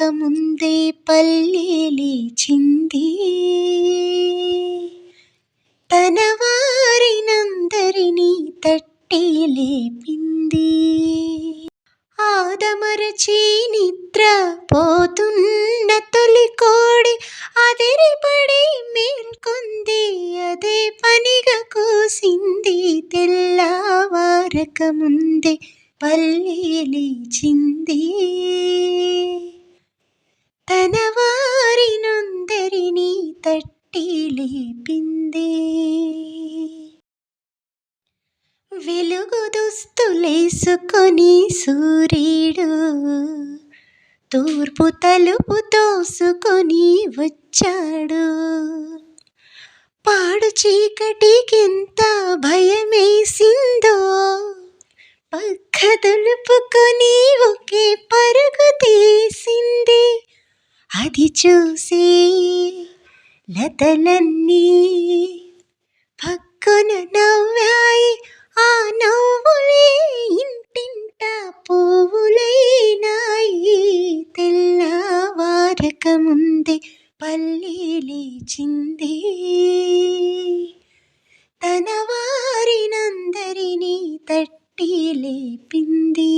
వారకముందే పల్లె లేచింది, తన వారినందరినీ తట్టి లేపింది. ఆదమరచి నిద్ర పోతున్న తొలి కోడి అదిరిపడి మేల్కొంది, అదే పనిగా కూసింది. తెల్లవారకముందే పల్లె లేచింది, తన వారినందరినీ తట్టి లేపింది. వెలుగు దుస్తులేసుకొని సూర్యుడు తూర్పు తలుపు తోసుకొని వచ్చాడు. పాడు చీకటికెంత భయమేసిందో, పక్క దులుపుకొని ఒకే పరుగు తీసింది. అది చూసి లతలన్నీ పక్కున నవ్వాయి, ఆ నవ్వులే ఇంటింట పువ్వులైనాయి. తెల్లవారకముందే పల్లె లేచింది, తన వారినందరినీ తట్టి లేపింది.